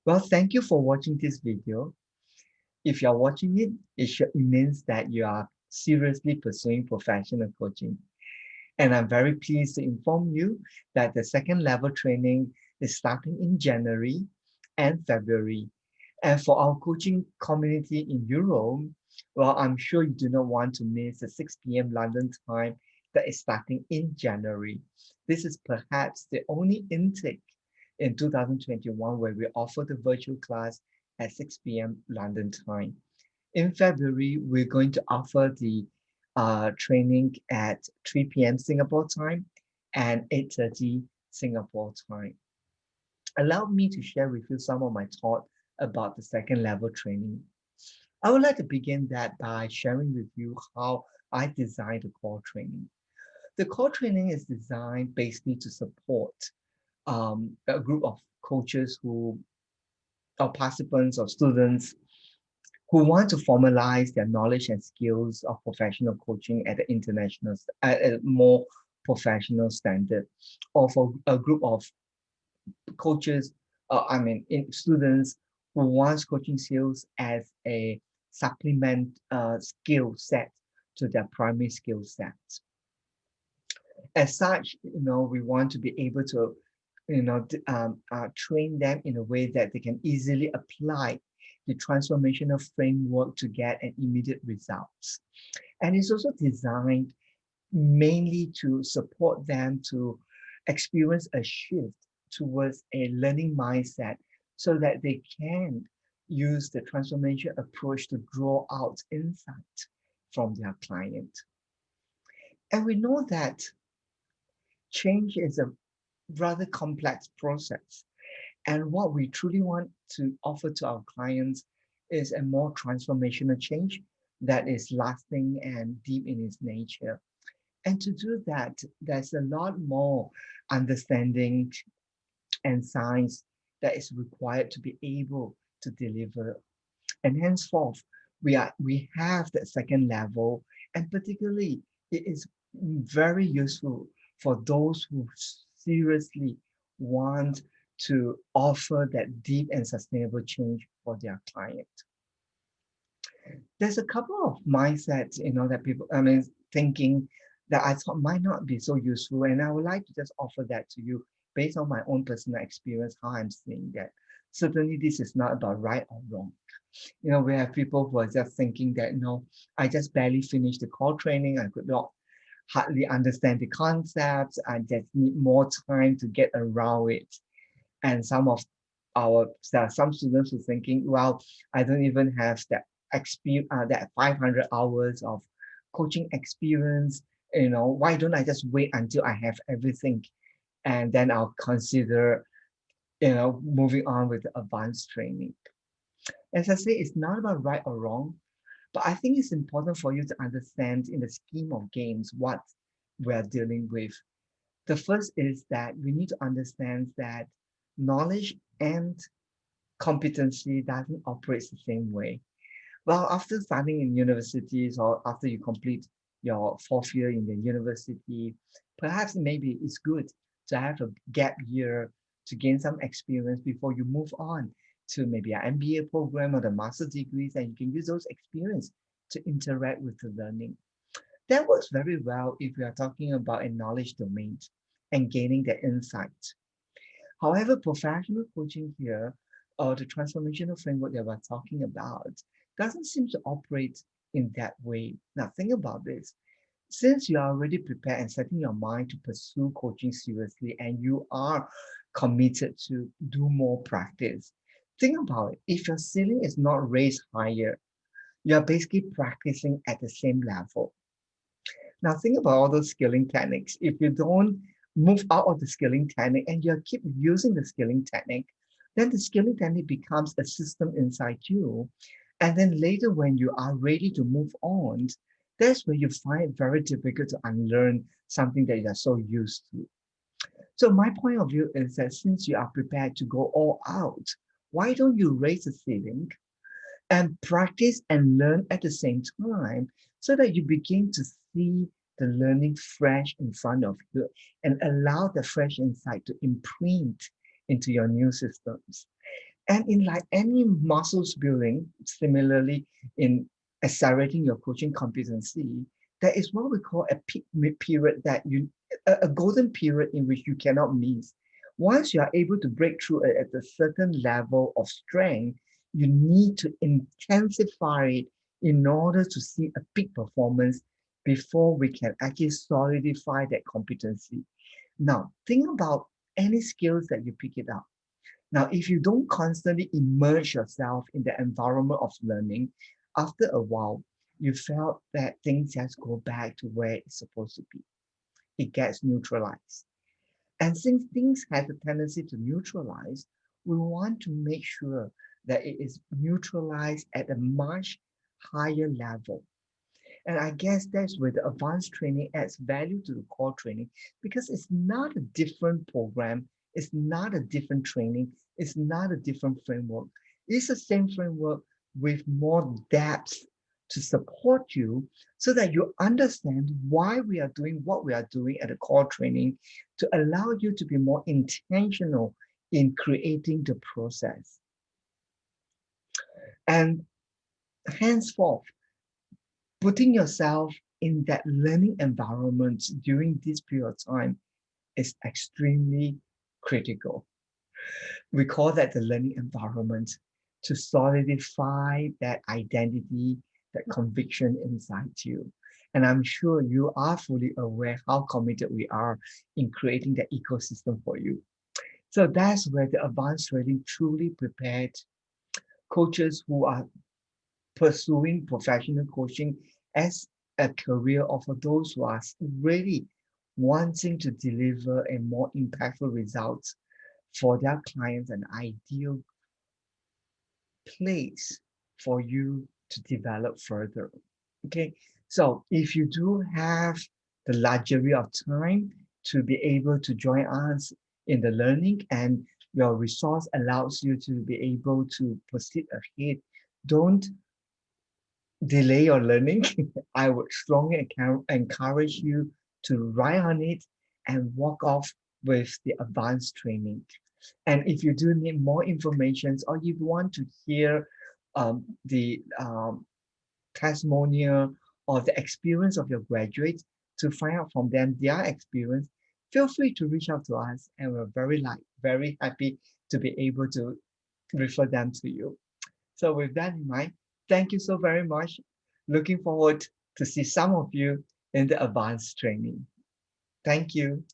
Well, thank you for watching this video. If you're watching it, it means that you are seriously pursuing professional coaching. And I'm very pleased to inform you that the second level training is starting in January and February. And for our coaching community in Europe, well, I'm sure you do not want to miss the 6 p.m. London time that is starting in January. This is perhaps the only intake in 2021 where we offer the virtual class at 6 p.m. London time. In February, we're going to offer the training at 3 p.m. Singapore time and 8:30 Singapore time. Allow me to share with you some of my thoughts about the second level training. I would like to begin that by sharing with you how I designed the core training. The core training is designed basically to support a group of coaches who or participants or students who want to formalize their knowledge and skills of professional coaching at the international, at a more professional standard, or for a group of coaches, students who wants coaching skills as a supplement skill set to their primary skill sets. As such, we want to be able to, train them in a way that they can easily apply the transformational framework to get an immediate results. And it's also designed mainly to support them to experience a shift towards a learning mindset so that they can use the transformation approach to draw out insight from their client. And we know that change is a rather complex process. And what we truly want to offer to our clients is a more transformational change that is lasting and deep in its nature. And to do that, there's a lot more understanding and science that is required to be able to deliver. And henceforth, we have that second level, and particularly it is very useful for those who seriously want to offer that deep and sustainable change for their client. There's a couple of mindsets, that people, thinking that I thought might not be so useful. And I would like to just offer that to you based on my own personal experience, how I'm seeing that. Certainly, this is not about right or wrong. We have people who are just thinking that, I just barely finished the core training. I could not hardly understand the concepts. I just need more time to get around it. And some students were thinking, well, I don't even have that experience, that 500 hours of coaching experience. Why don't I just wait until I have everything, and then I'll consider, moving on with the advanced training. As I say, it's not about right or wrong, but I think it's important for you to understand in the scheme of games what we're dealing with. The first is that we need to understand that knowledge and competency doesn't operate the same way. Well, after studying in universities or after you complete your fourth year in the university, perhaps maybe it's good to have a gap year to gain some experience before you move on to maybe an MBA program or the master's degrees, and you can use those experience to interact with the learning. That works very well if we are talking about a knowledge domain and gaining the insight. However, professional coaching here, or the transformational framework that we're talking about, doesn't seem to operate in that way. Now, think about this. Since you are already prepared and setting your mind to pursue coaching seriously, and you are committed to do more practice, think about it. If your ceiling is not raised higher, you're basically practicing at the same level. Now think about all those scaling techniques. If you don't move out of the scaling technique and you keep using the scaling technique, then the scaling technique becomes a system inside you. And then later when you are ready to move on, that's where you find it very difficult to unlearn something that you are so used to. So my point of view is that since you are prepared to go all out, why don't you raise the ceiling and practice and learn at the same time so that you begin to see the learning fresh in front of you and allow the fresh insight to imprint into your new systems. And in like any muscles building, similarly in accelerating your coaching competency, there is what we call a peak period that a golden period in which you cannot miss. Once you are able to break through at a certain level of strength, you need to intensify it in order to see a peak performance before we can actually solidify that competency. Now, think about any skills that you pick it up. Now, if you don't constantly immerse yourself in the environment of learning, after a while, you felt that things just go back to where it's supposed to be. It gets neutralized. And since things have a tendency to neutralize, we want to make sure that it is neutralized at a much higher level. And I guess that's where the advanced training adds value to the core training because it's not a different program, it's not a different training, it's not a different framework. It's the same framework with more depth to support you so that you understand why we are doing what we are doing at the core training to allow you to be more intentional in creating the process. And henceforth, putting yourself in that learning environment during this period of time is extremely critical. We call that the learning environment to solidify that identity, that conviction inside you. And I'm sure you are fully aware how committed we are in creating that ecosystem for you. So that's where the advanced training truly prepared coaches who are pursuing professional coaching as a career or for those who are really wanting to deliver a more impactful results for their clients, an ideal place for you to develop further. Okay, so if you do have the luxury of time to be able to join us in the learning and your resource allows you to be able to proceed ahead, don't delay your learning, I would strongly encourage you to write on it and walk off with the advanced training. And if you do need more information or you want to hear the testimonial or the experience of your graduates to find out from them their experience, feel free to reach out to us and we're very happy to be able to refer them to you. So with that in mind, thank you so very much. Looking forward to see some of you in the advanced training. Thank you.